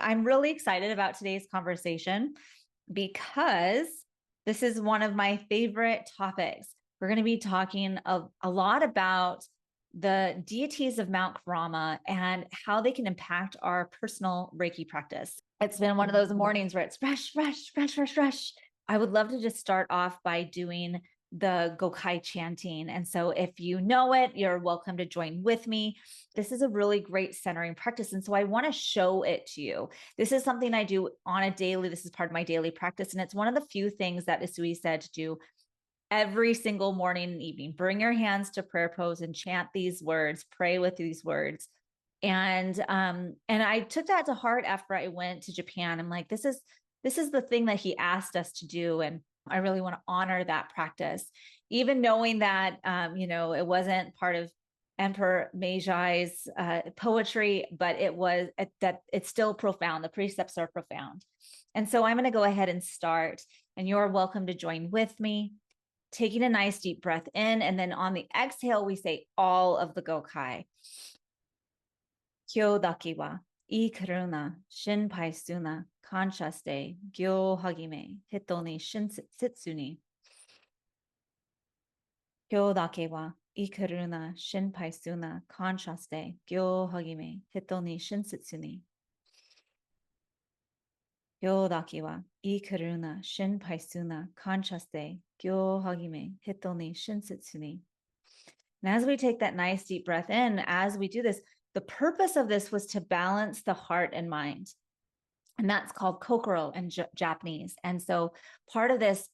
I'm really excited about today's conversation because this is one of my favorite topics. We're going to be talking a lot about the deities of Mount Kurama and how they can impact our personal Reiki practice. It's been one of those mornings where it's fresh, fresh, fresh, fresh, fresh. I would love to just start off by doing the Gokai chanting. And so if you know it, you're welcome to join with me. This is a really great centering practice. And so I want to show it to you. This is something I do on a daily. This is part of my daily practice. And it's one of the few things that Isui said to do every single morning and evening. Bring your hands to prayer pose and chant these words, pray with these words. And I took that to heart after I went to Japan. I'm like, this is the thing that he asked us to do. And I really want to honor that practice, even knowing that, it wasn't part of Emperor Meijai's poetry, but it's still profound. The precepts are profound. And so I'm going to go ahead and start, and you're welcome to join with me, taking a nice deep breath in. And then on the exhale, we say all of the Gokai. Kyo daki wa I karuna shinpai suna kanchaste gyo hagime hito ni shinsitsu ni. Kyo dake wa I karuna shinpai suna kanchaste gyo hagime hito ni shinsitsu ni. Kyo dake wa I karuna shinpai suna kanchaste gyo hagime hito ni shinsitsu ni. And as we take that nice deep breath in, as we do this, the purpose of this was to balance the heart and mind. And that's called kokoro in Japanese. And so part of this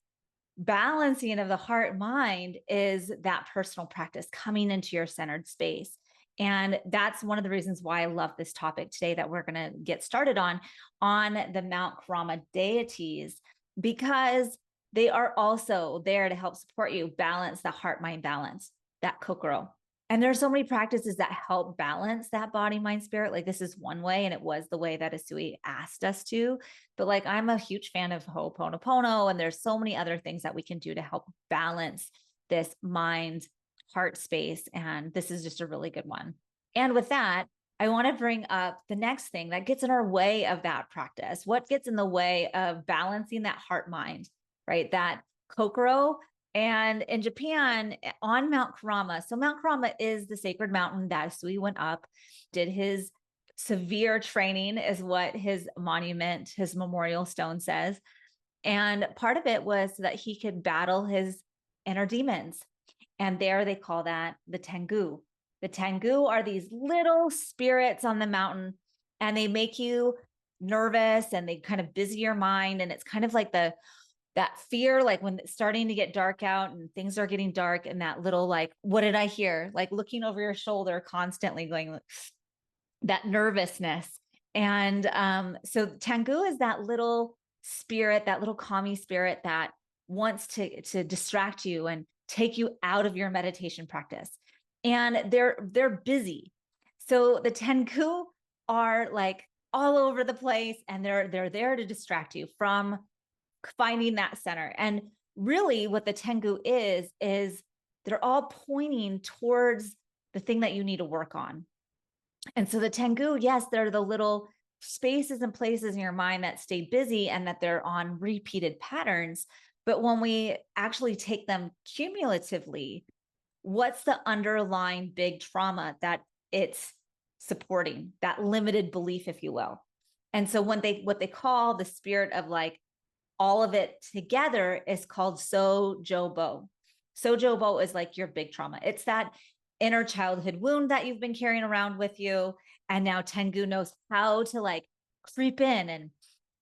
balancing of the heart mind is that personal practice coming into your centered space. And that's one of the reasons why I love this topic today that we're going to get started on the Mount Kurama deities, because they are also there to help support you balance the heart mind balance, that kokoro. And there's so many practices that help balance that body, mind, spirit. Like this is one way, and it was the way that Isui asked us to. But like I'm a huge fan of Ho'oponopono, and there's so many other things that we can do to help balance this mind, heart space. And this is just a really good one. And with that, I want to bring up the next thing that gets in our way of that practice. What gets in the way of balancing that heart mind, right? That kokoro. And in Japan, on Mount Kurama, so Mount Kurama is the sacred mountain that Isui went up, did his severe training, is what his monument, his memorial stone says. And part of it was so that he could battle his inner demons. And there they call that the Tengu. The Tengu are these little spirits on the mountain, and they make you nervous and they kind of busy your mind. And it's kind of like that fear, like when it's starting to get dark out and things are getting dark, and that little, like, what did I hear? Like looking over your shoulder, constantly going, that nervousness. And so Tengu is that little spirit, that little kami spirit that wants to distract you and take you out of your meditation practice. And they're busy. So the Tengu are like all over the place, and they're there to distract you from finding that center. And really what the Tengu is they're all pointing towards the thing that you need to work on. And so the Tengu, yes, they're the little spaces and places in your mind that stay busy and that they're on repeated patterns. But when we actually take them cumulatively, what's the underlying big trauma that it's supporting, that limited belief, if you will? And so what they call the spirit of like all of it together is called sojobo. Sojobo is like your big trauma. It's that inner childhood wound that you've been carrying around with you. And now Tengu knows how to like creep in and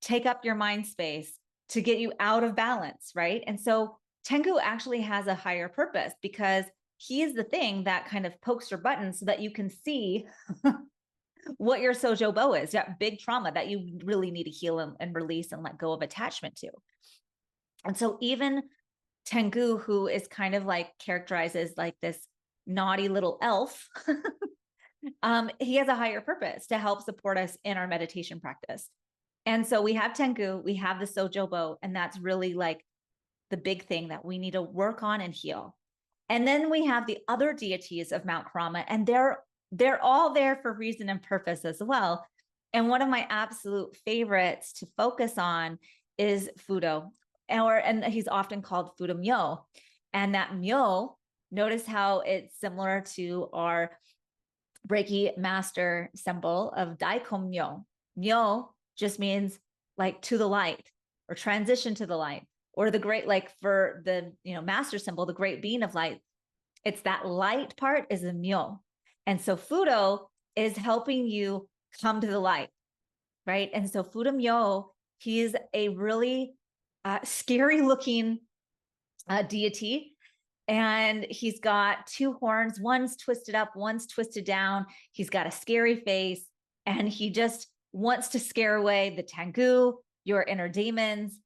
take up your mind space to get you out of balance, right? And so Tengu actually has a higher purpose, because he is the thing that kind of pokes your buttons so that you can see what your sojobo is, that big trauma that you really need to heal and release and let go of attachment to. And so even Tengu, who is kind of like characterized as like this naughty little elf, he has a higher purpose to help support us in our meditation practice. And so we have Tengu, we have the sojobo, and that's really like the big thing that we need to work on and heal. And then we have the other deities of Mount Kurama, and they're all there for reason and purpose as well. And one of my absolute favorites to focus on is Fudo, and he's often called Fudo Myo. And that Myo, notice how it's similar to our Reiki master symbol of Daikon Myo. Myo just means like to the light or transition to the light, or the great, like for the, master symbol, the great being of light. It's that light part is a Myo. And so Fudo is helping you come to the light, right? And so Fudo Myo, he's a really scary looking deity. And he's got two horns, one's twisted up, one's twisted down. He's got a scary face, and he just wants to scare away the Tengu, your inner demons,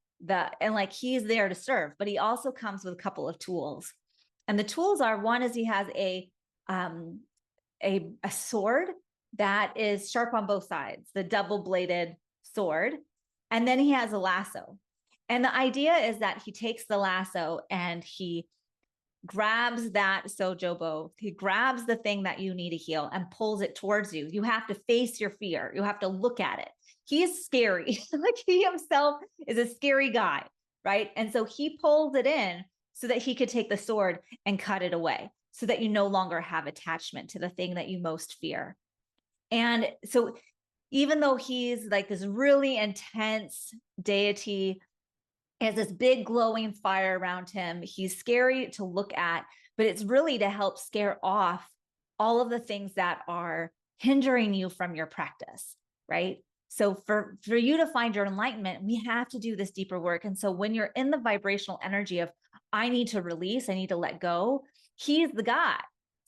and like he's there to serve, but he also comes with a couple of tools. And the tools are, one is he has a sword that is sharp on both sides, the double-bladed sword. And then he has a lasso. And the idea is that he takes the lasso and he grabs that sojobo, he grabs the thing that you need to heal and pulls it towards you. You have to face your fear. You have to look at it. He is scary. Like he himself is a scary guy, right? And so he pulls it in so that he could take the sword and cut it away, so that you no longer have attachment to the thing that you most fear. And so even though he's like this really intense deity, he has this big glowing fire around him, he's scary to look at, but it's really to help scare off all of the things that are hindering you from your practice, right? So for you to find your enlightenment, we have to do this deeper work. And so when you're in the vibrational energy of, I need to release, I need to let go, he's the guy.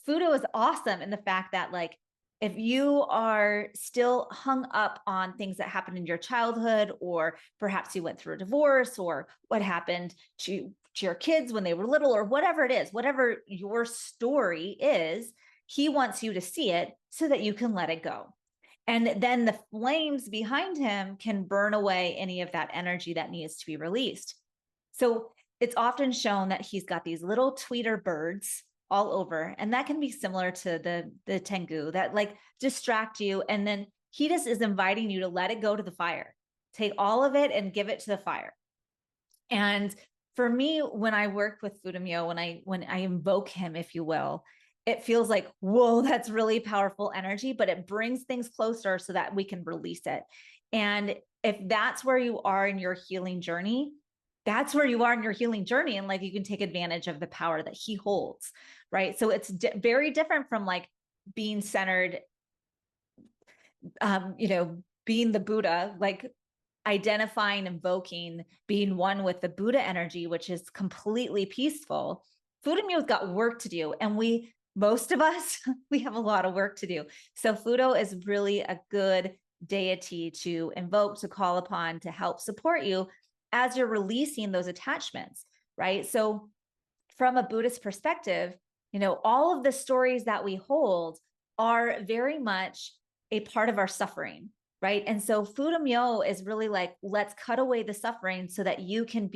Fudo is awesome in the fact that, like, if you are still hung up on things that happened in your childhood, or perhaps you went through a divorce, or what happened to your kids when they were little, or whatever it is, whatever your story is, he wants you to see it so that you can let it go. And then the flames behind him can burn away any of that energy that needs to be released. So it's often shown that he's got these little tweeter birds all over, and that can be similar to the Tengu that like distract you. And then he just is inviting you to let it go to the fire, take all of it and give it to the fire. And for me, when I work with Fudo Myo, when I invoke him, if you will, it feels like, whoa, that's really powerful energy, but it brings things closer so that we can release it. And if that's where you are in your healing journey, that's where you are in your healing journey. And like, you can take advantage of the power that he holds, right? So it's very different from like being centered, being the Buddha, like identifying, invoking, being one with the Buddha energy, which is completely peaceful. Fudo Myo's got work to do. And most of us, we have a lot of work to do. So Fudo is really a good deity to invoke, to call upon, to help support you as you're releasing those attachments, right? So from a Buddhist perspective, all of the stories that we hold are very much a part of our suffering, right? And so Fudo Myo is really like, let's cut away the suffering so that you can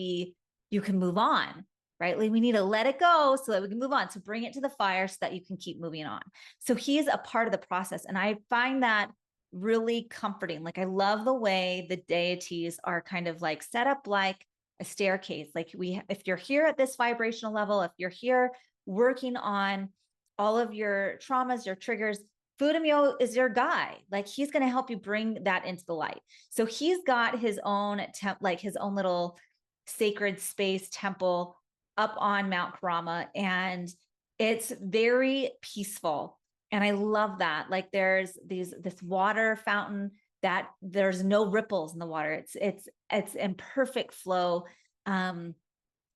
move on, right? Like we need to let it go so that we can move on, to bring it to the fire so that you can keep moving on. So he's a part of the process. And I find that really comforting. Like I love the way the deities are kind of like set up like a staircase. Like if you're here at this vibrational level, if you're here working on all of your traumas, your triggers, Fudo Myo is your guy. Like he's going to help you bring that into the light. So he's got his own his own little sacred space temple up on Mount Kurama, and it's very peaceful. And I love that. Like there's this water fountain that there's no ripples in the water. It's in perfect flow. When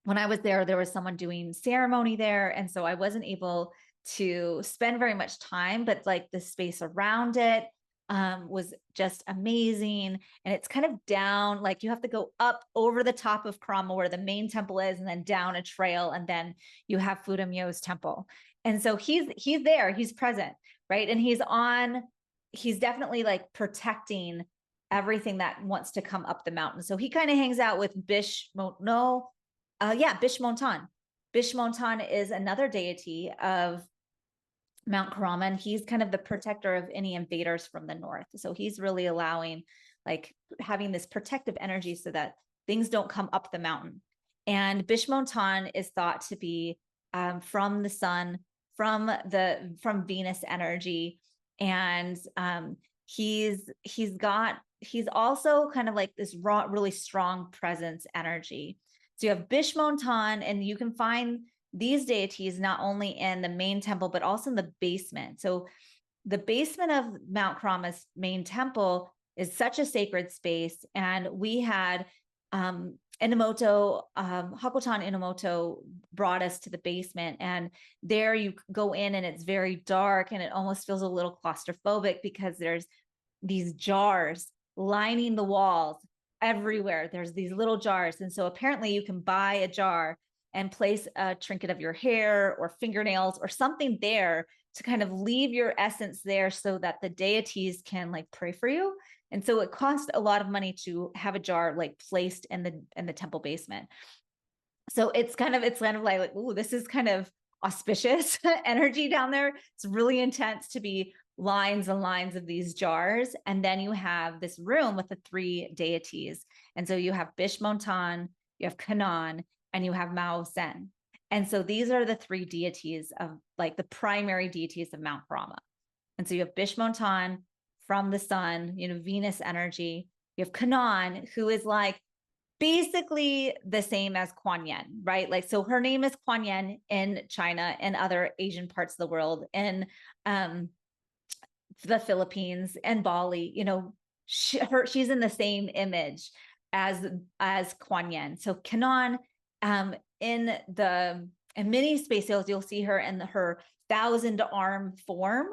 I was there was someone doing ceremony there. And so I wasn't able to spend very much time, but like the space around it was just amazing. And it's kind of down, like you have to go up over the top of Kurama where the main temple is, and then down a trail. And then you have Fudo Myo's temple. And so he's there, he's present, right? And he's definitely like protecting everything that wants to come up the mountain. So he kind of hangs out with Bishmontan. Bishmontan is another deity of Mount Kurama, and he's kind of the protector of any invaders from the north. So he's really allowing, like, having this protective energy so that things don't come up the mountain. And Bishmontan is thought to be from the sun, from Venus energy, and he's also kind of like this raw, really strong presence energy. So you have Bishmontan, and you can find these deities not only in the main temple, but also in the basement. So the basement of Mount Kurama's main temple is such a sacred space. And we had Inamoto, Hakotan Inamoto brought us to the basement, and there you go in and it's very dark and it almost feels a little claustrophobic because there's these jars lining the walls everywhere. There's these little jars. And so apparently you can buy a jar and place a trinket of your hair or fingernails or something there to kind of leave your essence there so that the deities can like pray for you. And so it costs a lot of money to have a jar like placed in the temple basement. So it's kind of like, ooh, this is kind of auspicious energy down there. It's really intense to be lines and lines of these jars. And then you have this room with the 3 deities. And so you have Bishmontan, you have Kanan, and you have Mao Sen. And so these are the 3 deities of like the primary deities of Mount Kurama. And so you have Bishmontan from the sun, you know, Venus energy. You have Kanan, who is like basically the same as Kuan Yin, right? Like, so her name is Kuan Yin in China and other Asian parts of the world, in the Philippines and Bali. You know, she's in the same image as Kuan Yin. So Kanan, in many space sales, you'll see her in her 1,000-arm form.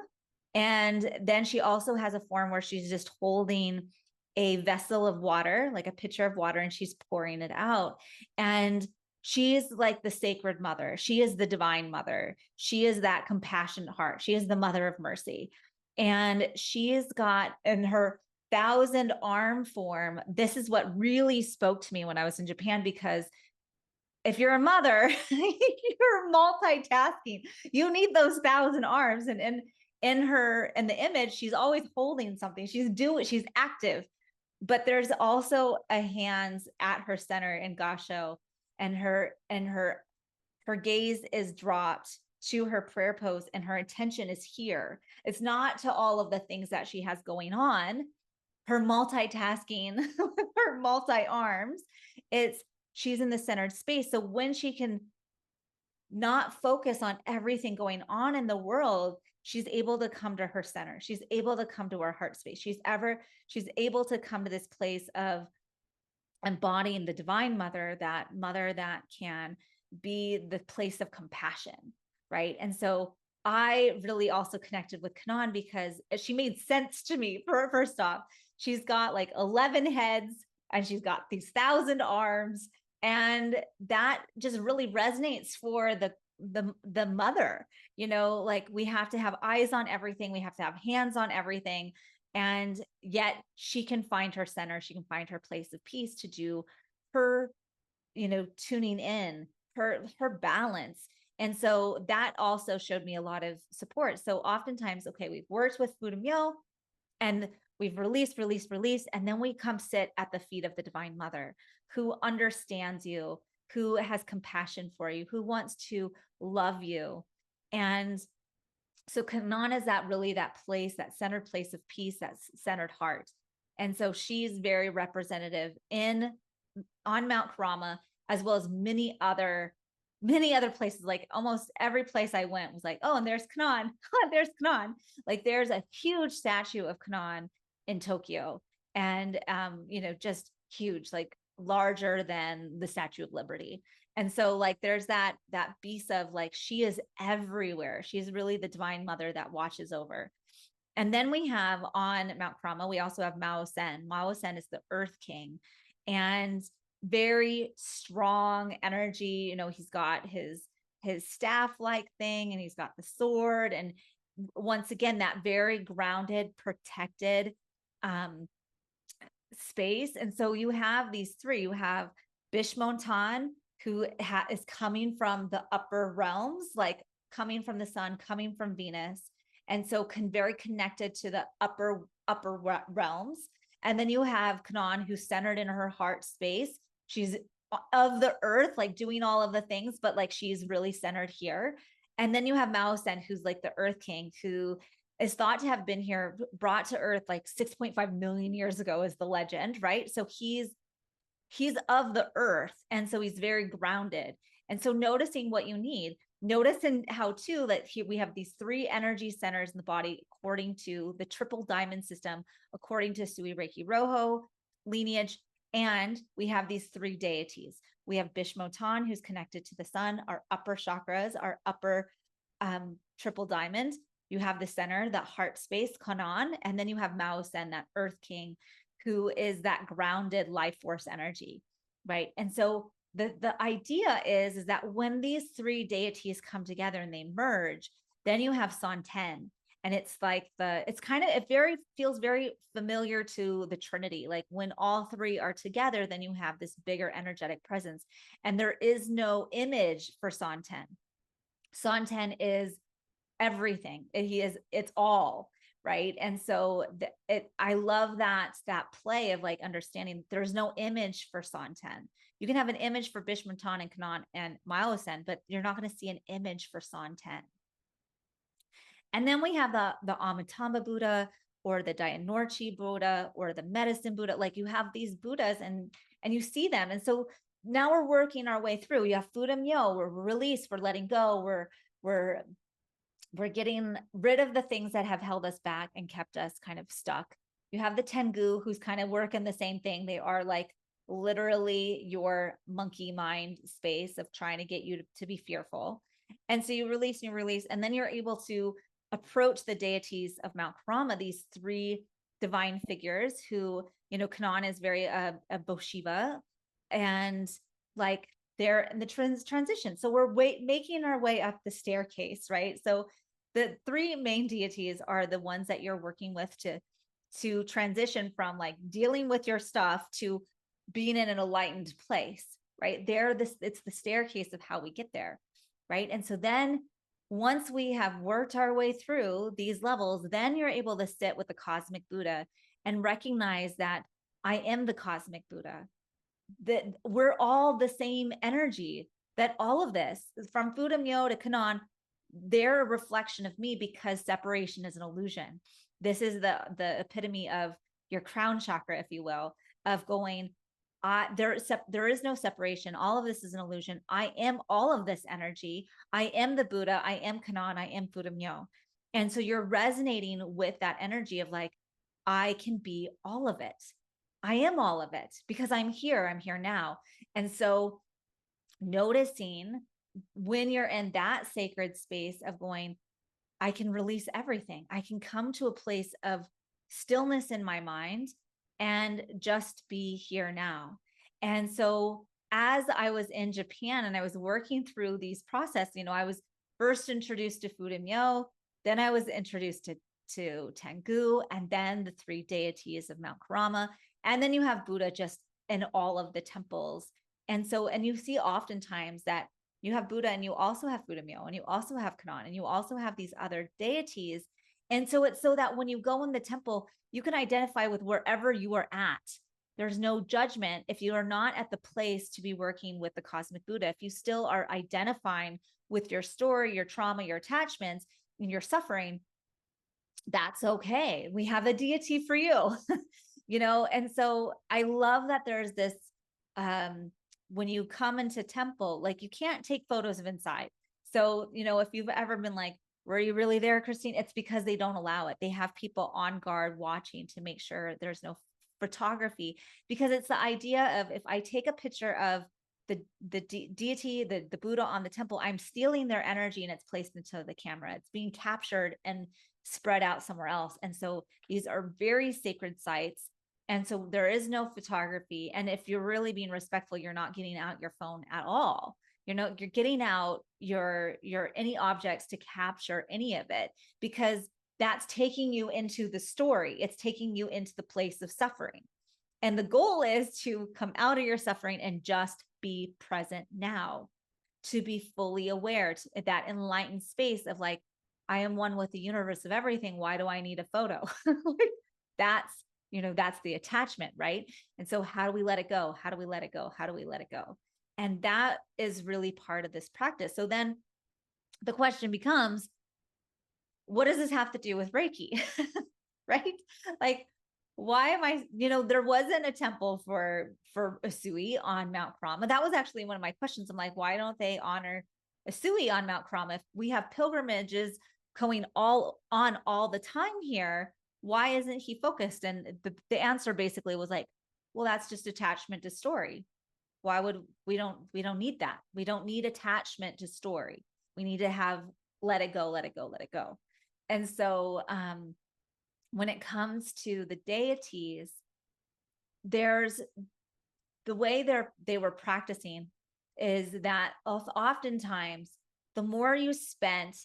And then she also has a form where she's just holding a vessel of water, like a pitcher of water, and she's pouring it out. And she's like the sacred mother. She is the divine mother. She is that compassionate heart. She is the mother of mercy. And she's got in her 1,000-arm form, this is what really spoke to me when I was in Japan, because if you're a mother, you're multitasking. You need those 1,000 arms. And in the image, she's always holding something. She's active. But there's also a hands at her center in Gasho, and her gaze is dropped to her prayer pose, and her attention is here. It's not to all of the things that she has going on, her multitasking, her multi-arms. She's in the centered space. So when she can not focus on everything going on in the world, she's able to come to her center. She's able to come to her heart space. She's able to come to this place of embodying the divine mother that can be the place of compassion, right? And so I really also connected with Kanan because she made sense to me. First off, she's got like 11 heads and she's got these 1,000 arms, and that just really resonates for the mother. You know, like, we have to have eyes on everything, we have to have hands on everything, and yet she can find her center, she can find her place of peace to do her, you know, tuning in, her balance. And so that also showed me a lot of support. So oftentimes, okay, we've worked with Fu Myo and we've released, and then we come sit at the feet of the Divine Mother, who understands you, who has compassion for you, who wants to love you. And so Kanan is that place, that centered place of peace, that centered heart. And so she's very representative on Mount Kurama, as well as many other places. Like almost every place I went was like, oh, and there's Kanan. There's Kanan. Like, there's a huge statue of Kanan in Tokyo, and you know, just huge, like larger than the Statue of Liberty. And so like there's that piece of like, she is everywhere. She's really the divine mother that watches over. And then we have on Mount Kurama, we also have Mao Sen. Mao Sen is the Earth King, and very strong energy. You know, he's got his staff-like thing, and he's got the sword. And once again, that very grounded, protected space. And so you have these 3. You have Bishmontan, who is coming from the upper realms, like coming from the sun, coming from Venus. And so very connected to the upper realms. And then you have Kanan, who's centered in her heart space. She's of the earth, like doing all of the things, but like she's really centered here. And then you have Mao Sen, who's like the earth king, who is thought to have been here, brought to earth like 6.5 million years ago is the legend, right? So he's of the earth. And so he's very grounded. And so noticing what you need, notice in how too, that we have these 3 energy centers in the body, according to the triple diamond system, according to Sui Reiki Rojo lineage. And we have these 3 deities. We have Bishmotan, who's connected to the sun, our upper chakras, our upper triple diamond. You have the center, that heart space, Kanan, and then you have Mao Sen, that earth king, who is that grounded life force energy, right? And so the idea is that when these 3 deities come together and they merge, then you have Santen. And it's like it feels very familiar to the Trinity. Like when all 3 are together, then you have this bigger energetic presence. And there is no image for Santen. Santen is everything. It's all, right? And so I love that play of like understanding there's no image for Santen. You can have an image for Bishmotan and Kanan and Mao Sen, but you're not going to see an image for Santen. And then we have the Amitabha Buddha, or the Dayanorchi Buddha, or the medicine Buddha. Like you have these Buddhas and you see them. And so now we're working our way through. You have Fuda Myo, we're released, we're letting go, we're getting rid of the things that have held us back and kept us kind of stuck. You have the Tengu, who's kind of working the same thing. They are like literally your monkey mind space of trying to get you to be fearful. And so you release, and then you're able to approach the deities of Mount Kurama, these 3 divine figures who, Kanan is very a Boshiva, and like they're in the transition. So we're making our way up the staircase, right? So the 3 main deities are the ones that you're working with to transition from like dealing with your stuff to being in an enlightened place, right? It's the staircase of how we get there, right? And so then once we have worked our way through these levels, then you're able to sit with the cosmic Buddha and recognize that I am the cosmic Buddha, that we're all the same energy, that all of this from Fuda Myo to Kanan, they're a reflection of me, because separation is an illusion. This is the epitome of your crown chakra, if you will, of going, there is no separation. All of this is an illusion. I am all of this energy. I am the Buddha. I am Kanan. I am Fuda Myo. And so you're resonating with that energy of like, I can be all of it. I am all of it because I'm here now. And so noticing when you're in that sacred space of going, I can release everything. I can come to a place of stillness in my mind and just be here now. And so as I was in Japan and I was working through these processes, I was first introduced to Fuda Myo, then I was introduced to Tengu, and then the 3 deities of Mount Kurama. And then you have Buddha just in all of the temples. And you see oftentimes that you have Buddha and you also have Fuda Myo and you also have Kanan and you also have these other deities. And so it's so that when you go in the temple, you can identify with wherever you are at. There's no judgment if you are not at the place to be working with the cosmic Buddha. If you still are identifying with your story, your trauma, your attachments, and your suffering, that's okay. We have a deity for you, And so I love that there's this, when you come into temple, like you can't take photos of inside. So, if you've ever been like, were you really there, Christine? It's because they don't allow it. They have people on guard watching to make sure there's no photography, because it's the idea of, if I take a picture of the deity, the Buddha on the temple, I'm stealing their energy and it's placed into the camera. It's being captured and spread out somewhere else. And so these are very sacred sites. And so there is no photography. And if you're really being respectful, you're not getting out your phone at all. You're getting out your any objects to capture any of it, because that's taking you into the story. It's taking you into the place of suffering. And the goal is to come out of your suffering and just be present now. to be fully aware, that enlightened space of like, I am one with the universe of everything. Why do I need a photo? Like, that's, that's the attachment, right? And so how do we let it go? How do we let it go? How do we let it go? And that is really part of this practice. So then the question becomes, what does this have to do with Reiki? Right? Like, why am I, there wasn't a temple for Usui on Mount Kurama. That was actually one of my questions. I'm like, why don't they honor Usui on Mount Kurama? If we have pilgrimages going all the time here, why isn't he focused? And the answer basically was like, well, that's just attachment to story. Why would we don't need that. We don't need attachment to story. We need to have, let it go, let it go, let it go. And so, when it comes to the deities, there's the way they were practicing is that oftentimes the more you spent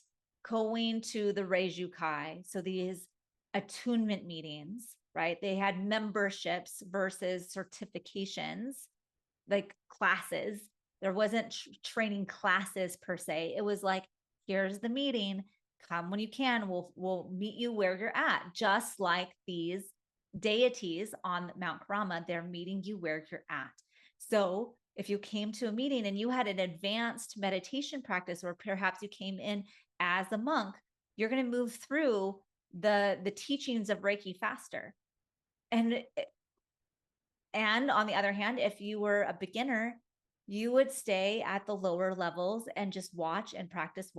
going to the Reijukai, so these attunement meetings, right? They had memberships versus certifications, like classes. There wasn't training classes per se. It was like, here's the meeting. Come when you can. We'll meet you where you're at. Just like these deities on Mount Kurama, they're meeting you where you're at. So if you came to a meeting and you had an advanced meditation practice, or perhaps you came in as a monk, you're going to move through the teachings of Reiki faster. And on the other hand, if you were a beginner, you would stay at the lower levels and just watch and practice,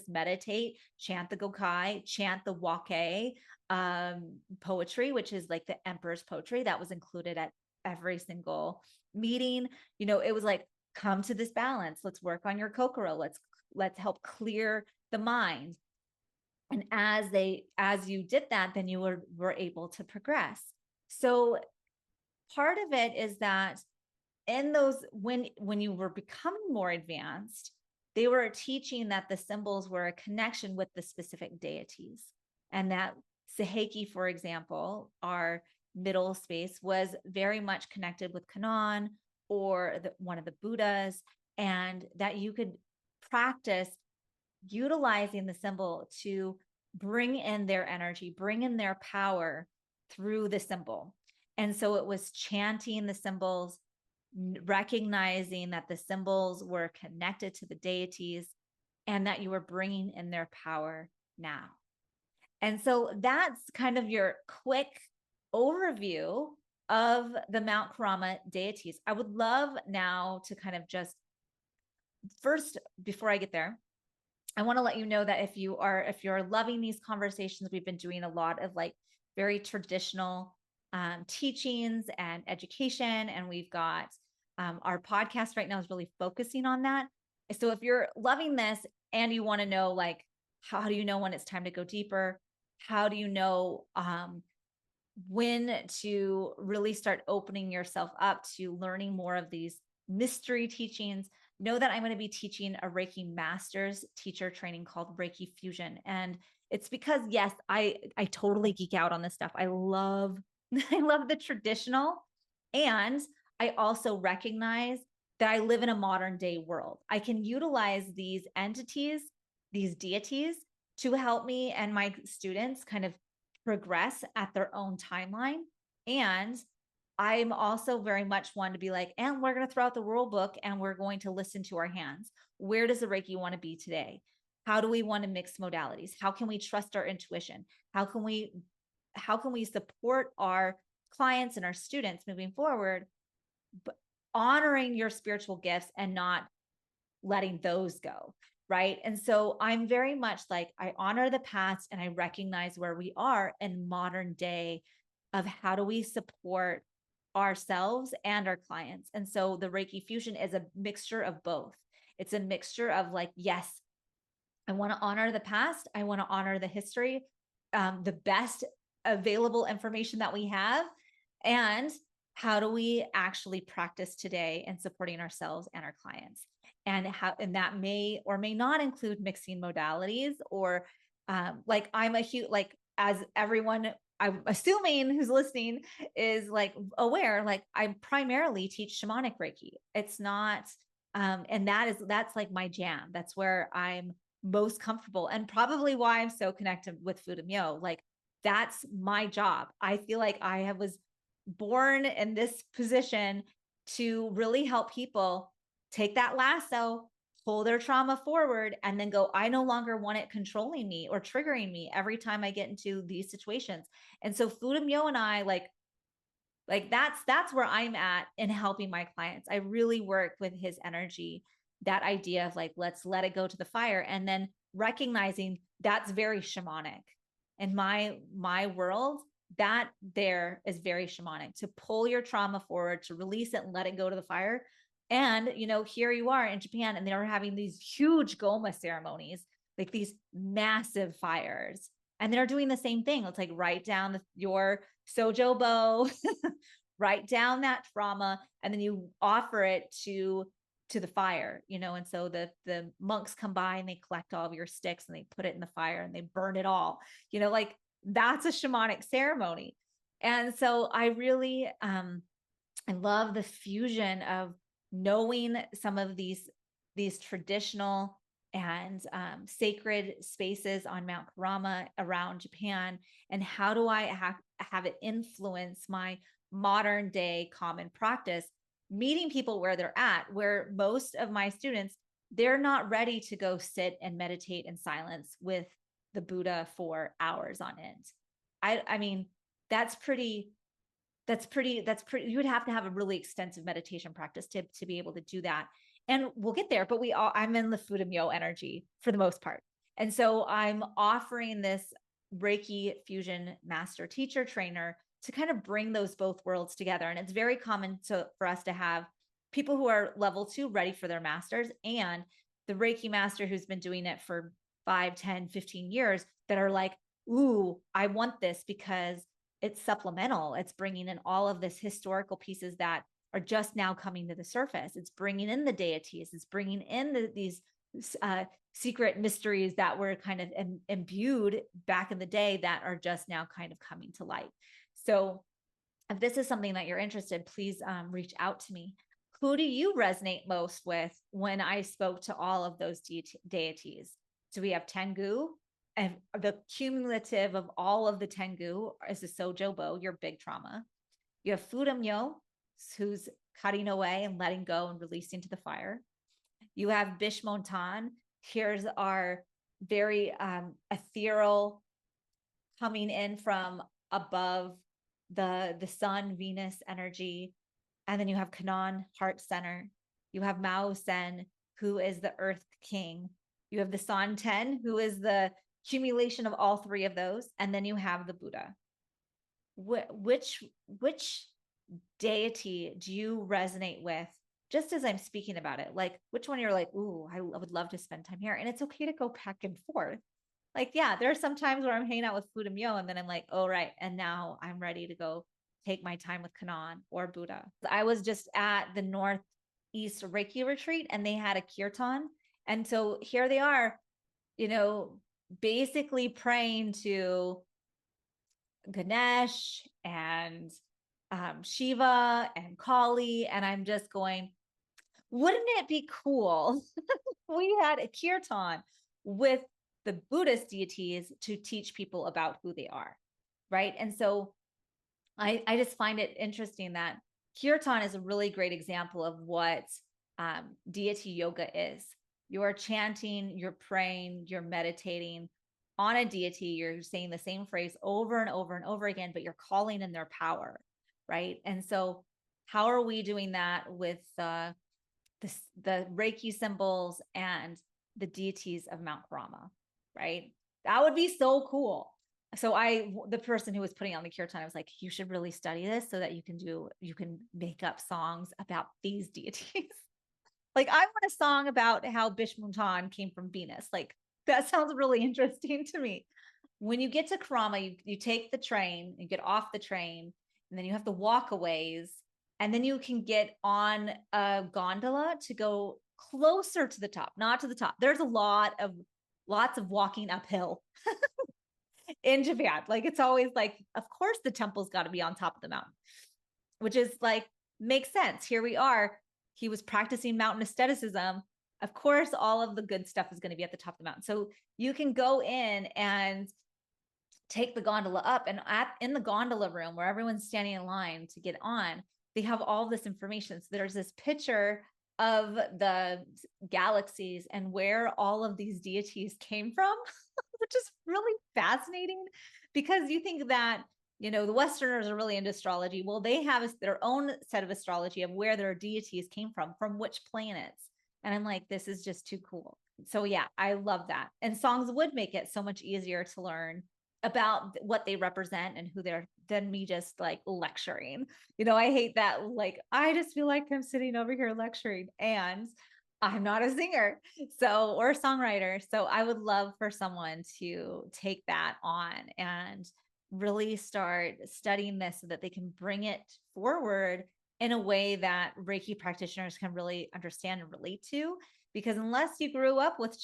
meditate, chant the Gokai, chant the Wake poetry, which is like the emperor's poetry that was included at every single meeting. It was like, come to this balance. Let's work on your kokoro. Let's help clear the mind. And as you did that, then you were able to progress. So part of it is that in those, when you were becoming more advanced, they were teaching that the symbols were a connection with the specific deities. And that Seheiki, for example, our middle space, was very much connected with Kannon or one of the Buddhas, and that you could practice utilizing the symbol to bring in their energy, bring in their power through the symbol. And so it was chanting the symbols, recognizing that the symbols were connected to the deities and that you were bringing in their power now. And so that's kind of your quick overview of the Mount Kurama deities. I would love now to kind of just first, before I get there, I want to let you know that if you're loving these conversations, we've been doing a lot of like very traditional teachings and education. And we've got our podcast right now is really focusing on that. So if you're loving this and you want to know, like, how do you know when it's time to go deeper? How do you know when to really start opening yourself up to learning more of these mystery teachings? Know that I'm going to be teaching a Reiki Masters teacher training called Reiki Fusion. And it's because, yes, I totally geek out on this stuff. I love the traditional. And I also recognize that I live in a modern day world. I can utilize these entities, these deities, to help me and my students kind of progress at their own timeline. And I'm also very much one to be like, and we're going to throw out the rule book and we're going to listen to our hands. Where does the Reiki want to be today? How do we want to mix modalities? How can we trust our intuition? How can we support our clients and our students moving forward, but honoring your spiritual gifts and not letting those go, right? And so I'm very much like, I honor the past and I recognize where we are in modern day of how do we support ourselves and our clients. And so the Reiki Fusion is a mixture of both. It's a mixture of like, yes, I want to honor the past. I want to honor the history, the best available information that we have. And how do we actually practice today in supporting ourselves and our clients? And that may or may not include mixing modalities, or like I'm a huge, like, as everyone I'm assuming who's listening is like aware, like I primarily teach shamanic Reiki. It's not And that's like my jam. That's where I'm most comfortable, and probably why I'm so connected with Fudamyo. Like, that's my job. I feel like was born in this position to really help people take that lasso, pull their trauma forward, and then go, I no longer want it controlling me or triggering me every time I get into these situations. And so Fudamyo and I, like that's where I'm at in helping my clients. I really work with his energy, that idea of like, let's let it go to the fire, and then recognizing that's very shamanic. In my world, that there is very shamanic, to pull your trauma forward, to release it and let it go to the fire. And here you are in Japan, and they're having these huge goma ceremonies, like these massive fires, and they're doing the same thing. Let's like write down your sojobo, write down that trauma, and then you offer it to the fire, and so the monks come by and they collect all of your sticks and they put it in the fire and they burn it all, like that's a shamanic ceremony. And so I really I love the fusion of knowing some of these traditional and sacred spaces on Mount Kurama around Japan, and how do I have it influence my modern day common practice, meeting people where they're at, where most of my students, they're not ready to go sit and meditate in silence with the Buddha for hours on end. I mean, that's pretty, you would have to have a really extensive meditation practice to be able to do that. And we'll get there, but I'm in the Fudamyo energy for the most part. And so I'm offering this Reiki fusion master teacher trainer to kind of bring those both worlds together. And it's very common for us to have people who are level 2 ready for their masters, and the Reiki master who's been doing it for 5, 10, 15 years that are like, ooh, I want this because it's supplemental. It's bringing in all of this historical pieces that are just now coming to the surface. It's bringing in the deities. It's bringing in these secret mysteries that were kind of imbued back in the day that are just now kind of coming to light. So if this is something that you're interested, please reach out to me. Who do you resonate most with when I spoke to all of those deities? So we have Tengu, and the cumulative of all of the Tengu is the Sojobo, your big trauma. You have Fudamyo, who's cutting away and letting go and releasing to the fire. You have Bishmontan. Here's our very ethereal, coming in from above the sun, Venus energy. And then you have Kanan, heart center. You have Mao Sen, who is the earth king. You have the Santen, who is the accumulation of all three of those. And then you have the Buddha. Which deity do you resonate with, just as I'm speaking about it? Like, which one you're like, ooh, I would love to spend time here. And it's okay to go back and forth. Like, yeah, there are some times where I'm hanging out with Fudamyo and then I'm like, oh, right. And now I'm ready to go take my time with Kanan or Buddha. I was just at the Northeast Reiki retreat and they had a kirtan. And so here they are, basically praying to Ganesh and Shiva and Kali. And I'm just going, wouldn't it be cool? We had a kirtan with the Buddhist deities to teach people about who they are, right? And so I just find it interesting that kirtan is a really great example of what deity yoga is. You're chanting, you're praying, you're meditating on a deity. You're saying the same phrase over and over and over again, but you're calling in their power, right? And so how are we doing that with the Reiki symbols and the deities of Mount Kurama, right? That would be so cool. So the person who was putting on the kirtan, I was like, you should really study this so that you can make up songs about these deities. Like, I want a song about how Bishmuntan came from Venus. Like, that sounds really interesting to me. When you get to Kurama, you take the train, you get off the train, and then you have to walk a ways, and then you can get on a gondola to go closer to the top, not to the top. There's lots of walking uphill in Japan. Like, it's always like, of course the temple's got to be on top of the mountain, which is like, makes sense. Here we are. he was practicing mountain asceticism, of course, all of the good stuff is going to be at the top of the mountain. So you can go in and take the gondola up, and in the gondola room where everyone's standing in line to get on, they have all this information. So there's this picture of the galaxies and where all of these deities came from, which is really fascinating, because you think that, you know, the Westerners are really into astrology. Well, they have their own set of astrology of where their deities came from which planets. And I'm like, this is just too cool. So yeah, I love that. And songs would make it so much easier to learn about what they represent and who they're, than me just like lecturing. You know, I hate that. Like, I just feel like I'm sitting over here lecturing and I'm not a singer, so, or a songwriter. So I would love for someone to take that on and really start studying this so that they can bring it forward in a way that Reiki practitioners can really understand and relate to. Because unless you grew up with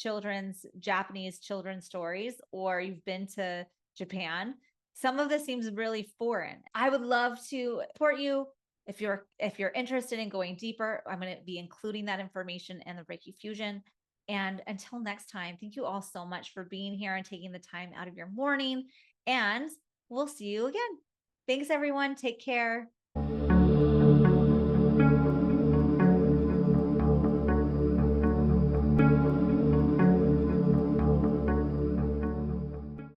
Japanese children's stories, or you've been to Japan, some of this seems really foreign. I would love to support you. If you're interested in going deeper, I'm going to be including that information in the Reiki Fusion. And until next time, thank you all so much for being here and taking the time out of your morning. And we'll see you again. Thanks, everyone. Take care.